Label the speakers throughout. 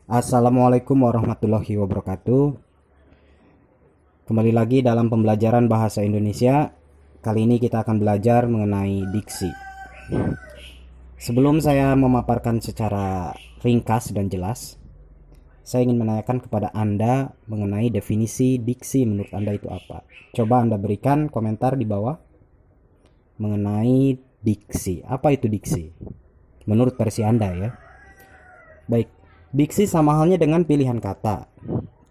Speaker 1: Assalamualaikum warahmatullahi wabarakatuh. Kembali lagi dalam pembelajaran bahasa Indonesia. Kali ini kita akan belajar mengenai diksi. Sebelum saya memaparkan secara ringkas dan jelas, saya ingin menanyakan kepada Anda mengenai definisi diksi. Menurut Anda itu apa? Coba Anda berikan komentar di bawah mengenai diksi. Apa itu diksi? Menurut versi Anda ya. Baik, diksi sama halnya dengan pilihan kata.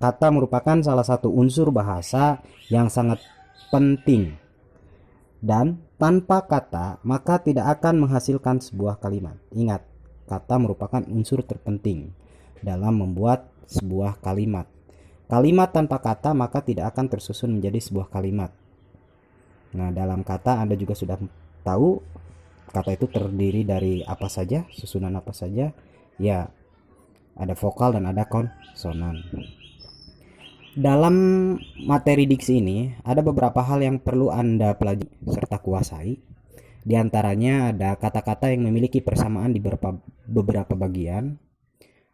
Speaker 1: Kata merupakan salah satu unsur bahasa yang sangat penting, dan tanpa kata maka tidak akan menghasilkan sebuah kalimat. Ingat, kata merupakan unsur terpenting dalam membuat sebuah kalimat. Kalimat tanpa kata maka tidak akan tersusun menjadi sebuah kalimat. Nah, dalam kata Anda juga sudah tahu kata itu terdiri dari apa saja, susunan apa saja. Ya, ada vokal dan ada konsonan. Dalam materi diksi ini ada beberapa hal yang perlu Anda pelajari serta kuasai. Di antaranya ada kata-kata yang memiliki persamaan di beberapa bagian.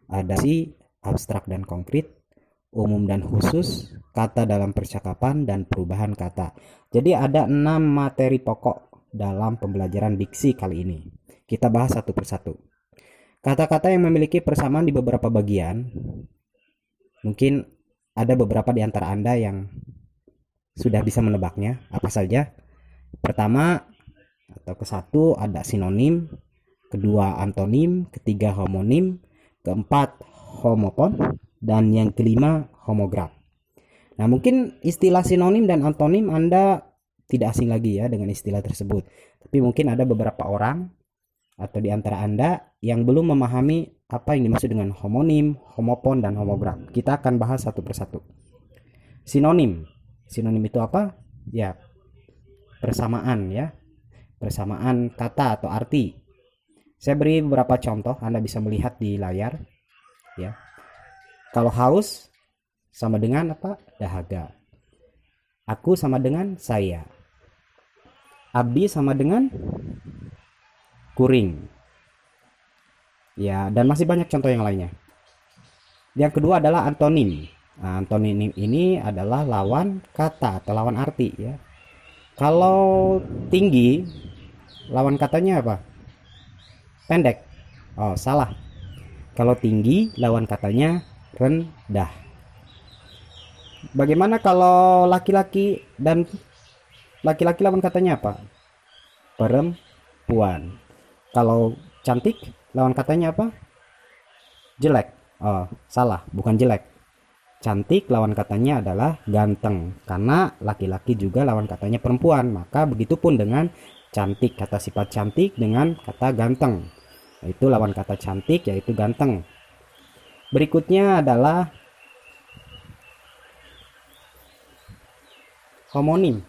Speaker 1: Ada si abstrak dan konkret, umum dan khusus, kata dalam percakapan, dan perubahan kata. Jadi ada 6 materi pokok dalam pembelajaran diksi kali ini. Kita bahas satu persatu. Kata-kata yang memiliki persamaan di beberapa bagian, mungkin ada beberapa di antara Anda yang sudah bisa menebaknya. Apa saja? Pertama atau kesatu ada sinonim, kedua antonim, ketiga homonim, keempat homopon, dan yang kelima homograf. Nah, mungkin istilah sinonim dan antonim Anda tidak asing lagi ya dengan istilah tersebut. Tapi mungkin ada beberapa orang atau di antara Anda yang belum memahami apa yang dimaksud dengan homonim, homopon, dan homograf. Kita akan bahas satu persatu. Sinonim. Sinonim itu apa? Ya, persamaan ya. Persamaan kata atau arti. Saya beri beberapa contoh, Anda bisa melihat di layar ya. Kalau haus sama dengan apa? Dahaga. Aku sama dengan saya. Abdi sama dengan kuring. Ya, dan masih banyak contoh yang lainnya. Yang kedua adalah antonim. Nah, antonim ini adalah lawan kata atau lawan arti ya. Kalau tinggi, lawan katanya apa? Pendek. Oh, salah. Kalau tinggi, lawan katanya rendah. Bagaimana kalau laki-laki dan laki-laki lawan katanya apa? Perempuan. Kalau cantik, lawan katanya apa? Jelek. Oh, salah, bukan jelek. Cantik lawan katanya adalah ganteng. Karena laki-laki juga lawan katanya perempuan. Maka begitupun dengan cantik, kata sifat cantik dengan kata ganteng. Itu lawan kata cantik yaitu ganteng. Berikutnya adalah homonim.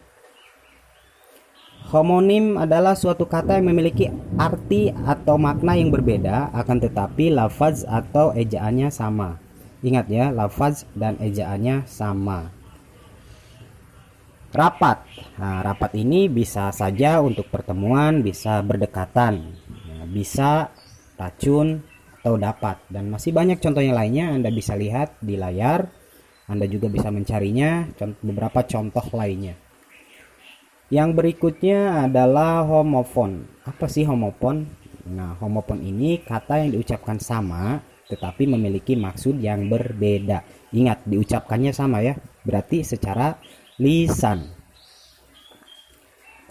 Speaker 1: Homonim adalah suatu kata yang memiliki arti atau makna yang berbeda, akan tetapi lafaz atau ejaannya sama. Ingat ya, lafaz dan ejaannya sama. Rapat. Nah, rapat ini bisa saja untuk pertemuan, bisa berdekatan, bisa racun atau dapat. Dan masih banyak contoh yang lainnya Anda bisa lihat di layar. Anda juga bisa mencarinya, beberapa contoh lainnya. Yang berikutnya adalah homofon. Apa sih homofon? Nah, homofon ini kata yang diucapkan sama tetapi memiliki maksud yang berbeda. Ingat, diucapkannya sama ya. Berarti secara lisan.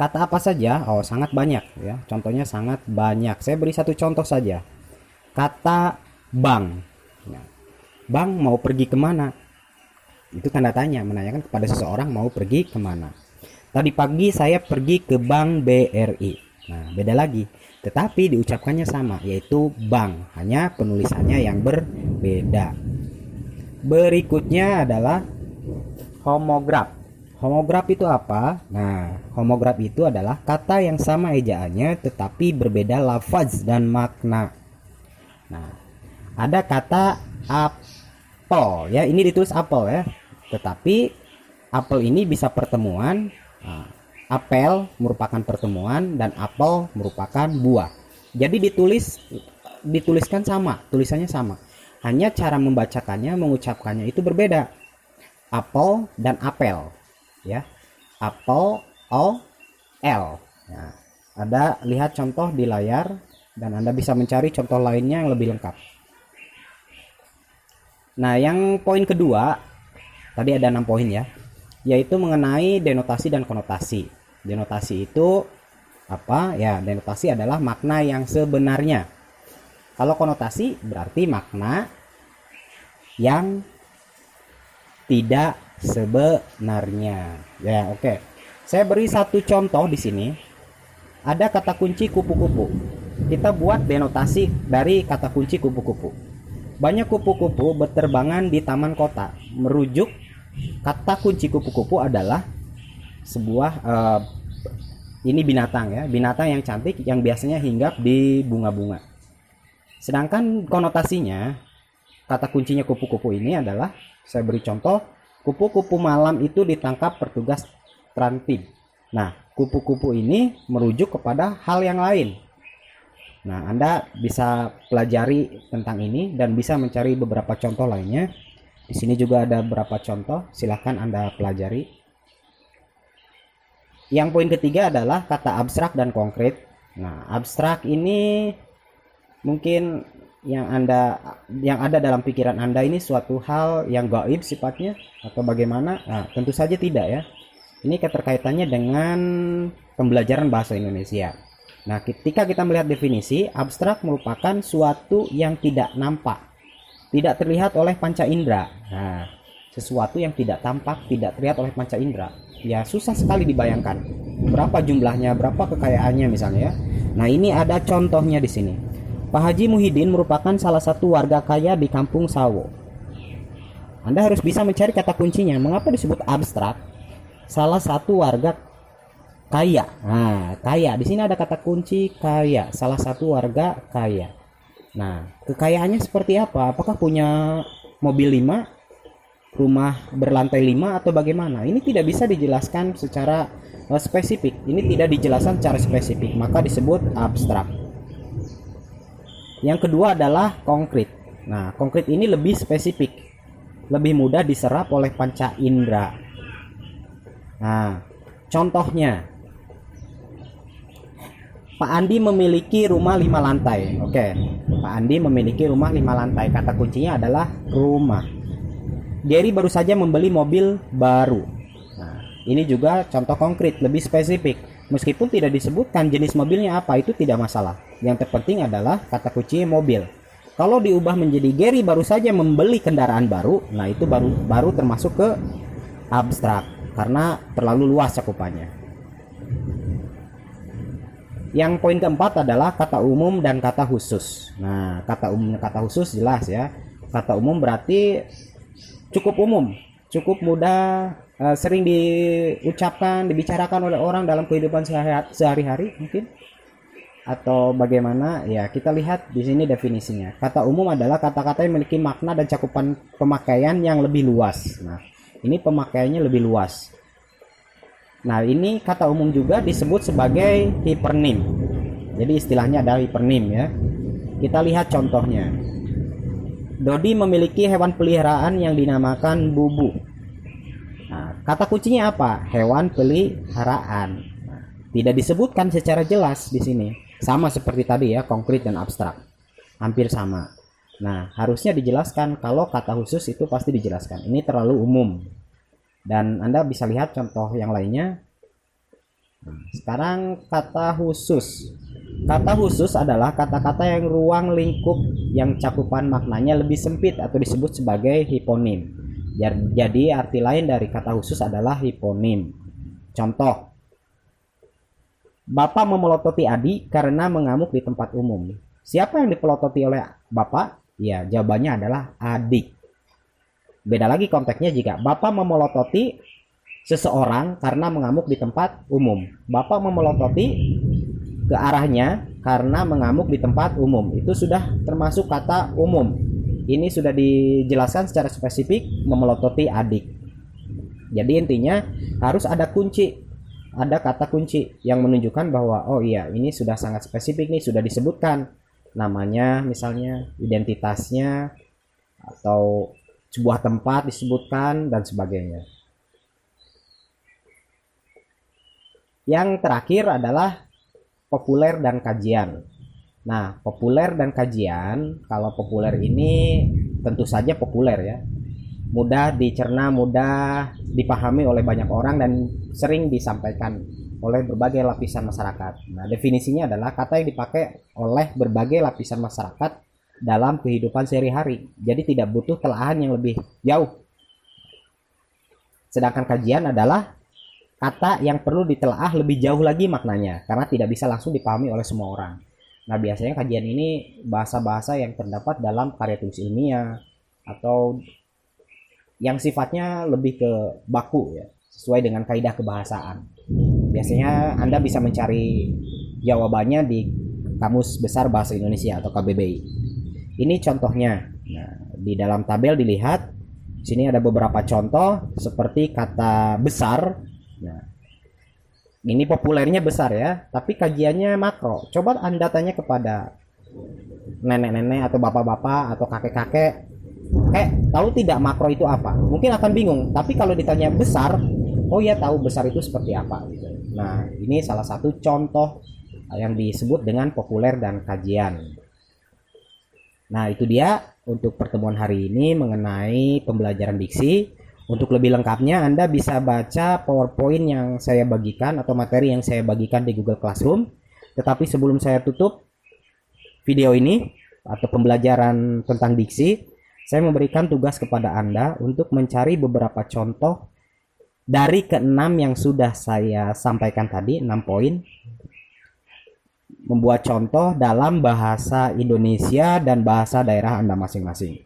Speaker 1: Kata apa saja? Oh, sangat banyak ya. Contohnya sangat banyak. Saya beri satu contoh saja. Kata bang. Nah, bang mau pergi kemana? Itu tanda tanya, menanyakan kepada seseorang mau pergi kemana. Tadi pagi saya pergi ke Bank BRI. Nah, beda lagi. Tetapi diucapkannya sama, yaitu bank. Hanya penulisannya yang berbeda. Berikutnya adalah homograf. Homograf itu apa? Nah, homograf itu adalah kata yang sama ejaannya tetapi berbeda lafaz dan makna. Nah, ada kata apel ya, ini ditulis apel ya. Tetapi apel ini bisa pertemuan. Nah, apel merupakan pertemuan dan apel merupakan buah. Jadi dituliskan sama, tulisannya sama. Hanya cara membacakannya, mengucapkannya itu berbeda. Apel dan apel, ya. Apel, o, l. Nah, ada lihat contoh di layar dan Anda bisa mencari contoh lainnya yang lebih lengkap. Nah, yang poin kedua, tadi ada 6 poin ya, yaitu mengenai denotasi dan konotasi. Denotasi itu apa? Ya, denotasi adalah makna yang sebenarnya. Kalau konotasi berarti makna yang tidak sebenarnya. Ya, oke. Saya beri satu contoh di sini. Ada kata kunci kupu-kupu. Kita buat denotasi dari kata kunci kupu-kupu. Banyak kupu-kupu berterbangan di taman kota. Merujuk kata kunci kupu-kupu adalah sebuah ini binatang ya, binatang yang cantik yang biasanya hinggap di bunga-bunga. Sedangkan konotasinya, kata kuncinya kupu-kupu ini adalah, saya beri contoh, kupu-kupu malam itu ditangkap petugas transit. Nah, kupu-kupu ini merujuk kepada hal yang lain. Nah, Anda bisa pelajari tentang ini dan bisa mencari beberapa contoh lainnya. Di sini juga ada beberapa contoh, silahkan Anda pelajari. Yang poin ketiga adalah kata abstrak dan konkret. Nah, abstrak ini mungkin yang ada dalam pikiran Anda ini suatu hal yang gaib sifatnya atau bagaimana? Nah, tentu saja tidak ya. Ini keterkaitannya dengan pembelajaran bahasa Indonesia. Nah, ketika kita melihat definisi, abstrak merupakan suatu yang tidak nampak, tidak terlihat oleh panca indera. Nah, sesuatu yang tidak tampak, tidak terlihat oleh panca indera. Ya, susah sekali dibayangkan. Berapa jumlahnya, berapa kekayaannya misalnya ya. Nah, ini ada contohnya di sini. Pak Haji Muhyiddin merupakan salah satu warga kaya di Kampung Sawo. Anda harus bisa mencari kata kuncinya. Mengapa disebut abstrak? Salah satu warga kaya. Nah, kaya. Di sini ada kata kunci kaya. Salah satu warga kaya. Nah, kekayaannya seperti apa? Apakah punya mobil 5, rumah berlantai 5 atau bagaimana? Ini tidak bisa dijelaskan secara spesifik. Ini tidak dijelaskan secara spesifik, maka disebut abstrak. Yang kedua adalah konkret. Nah, konkret ini lebih spesifik, lebih mudah diserap oleh panca indera. Nah, contohnya, Pak Andi memiliki rumah 5 lantai. Oke, Pak Andi memiliki rumah 5 lantai. Kata kuncinya adalah rumah. Gary baru saja membeli mobil baru. Nah, ini juga contoh konkret, lebih spesifik. Meskipun tidak disebutkan jenis mobilnya apa, itu tidak masalah. Yang terpenting adalah kata kunci mobil. Kalau diubah menjadi Gary baru saja membeli kendaraan baru, nah itu baru termasuk ke abstrak karena terlalu luas cakupannya. Yang poin keempat adalah kata umum dan kata khusus. Nah, kata umum dan kata khusus jelas ya. Kata umum berarti cukup umum, cukup mudah, sering diucapkan, dibicarakan oleh orang dalam kehidupan sehari-hari mungkin, atau bagaimana ya. Kita lihat di sini definisinya. Kata umum adalah kata-kata yang memiliki makna dan cakupan pemakaian yang lebih luas. Nah, ini pemakaiannya lebih luas. Nah, ini kata umum juga disebut sebagai hipernim. Jadi istilahnya adalah hipernim ya. Kita lihat contohnya. Dodi memiliki hewan peliharaan yang dinamakan Bubu. Nah, kata kuncinya apa? Hewan peliharaan. Nah, tidak disebutkan secara jelas di sini. Sama seperti tadi ya, konkret dan abstrak. Hampir sama. Nah, harusnya dijelaskan. Kalau kata khusus itu pasti dijelaskan. Ini terlalu umum. Dan Anda bisa lihat contoh yang lainnya. Nah, sekarang kata khusus. Kata khusus adalah kata-kata yang ruang lingkup yang cakupan maknanya lebih sempit atau disebut sebagai hiponim. Jadi arti lain dari kata khusus adalah hiponim. Contoh, Bapak memelototi Adi karena mengamuk di tempat umum. Siapa yang dipelototi oleh Bapak? Ya, jawabannya adalah adik. Beda lagi konteksnya jika Bapak memelototi seseorang karena mengamuk di tempat umum. Bapak memelototi ke arahnya karena mengamuk di tempat umum. Itu sudah termasuk kata umum. Ini sudah dijelaskan secara spesifik, memelototi adik. Jadi intinya harus ada kunci, ada kata kunci yang menunjukkan bahwa oh iya, ini sudah sangat spesifik nih, sudah disebutkan namanya misalnya, identitasnya, atau sebuah tempat disebutkan dan sebagainya. Yang terakhir adalah populer dan kajian. Nah, populer dan kajian, kalau populer ini tentu saja populer ya. Mudah dicerna, mudah dipahami oleh banyak orang dan sering disampaikan oleh berbagai lapisan masyarakat. Nah, definisinya adalah kata yang dipakai oleh berbagai lapisan masyarakat dalam kehidupan sehari-hari. Jadi tidak butuh telaah yang lebih jauh. Sedangkan kajian adalah kata yang perlu ditelaah lebih jauh lagi maknanya, karena tidak bisa langsung dipahami oleh semua orang. Nah, biasanya kajian ini bahasa-bahasa yang terdapat dalam karya tulis ilmiah atau yang sifatnya lebih ke baku ya, sesuai dengan kaidah kebahasaan. Biasanya Anda bisa mencari jawabannya di Kamus Besar Bahasa Indonesia atau KBBI. Ini contohnya. Nah, di dalam tabel dilihat, sini ada beberapa contoh seperti kata besar. Nah, ini populernya besar ya, tapi kajiannya makro. Coba Anda tanya kepada nenek-nenek atau bapak-bapak atau kakek-kakek, tahu tidak makro itu apa? Mungkin akan bingung, tapi kalau ditanya besar, oh ya tahu besar itu seperti apa gitu. Nah, ini salah satu contoh yang disebut dengan populer dan kajian. Nah, itu dia untuk pertemuan hari ini mengenai pembelajaran diksi. Untuk lebih lengkapnya Anda bisa baca PowerPoint yang saya bagikan atau materi yang saya bagikan di Google Classroom. Tetapi sebelum saya tutup video ini atau pembelajaran tentang diksi, saya memberikan tugas kepada Anda untuk mencari beberapa contoh dari ke-6 yang sudah saya sampaikan tadi, 6 poin. Membuat contoh dalam bahasa Indonesia dan bahasa daerah Anda masing-masing.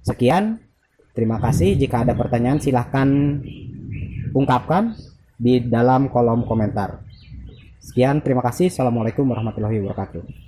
Speaker 1: Sekian. Terima kasih. Jika ada pertanyaan silahkan ungkapkan di dalam kolom komentar. Sekian, terima kasih. Assalamualaikum warahmatullahi wabarakatuh.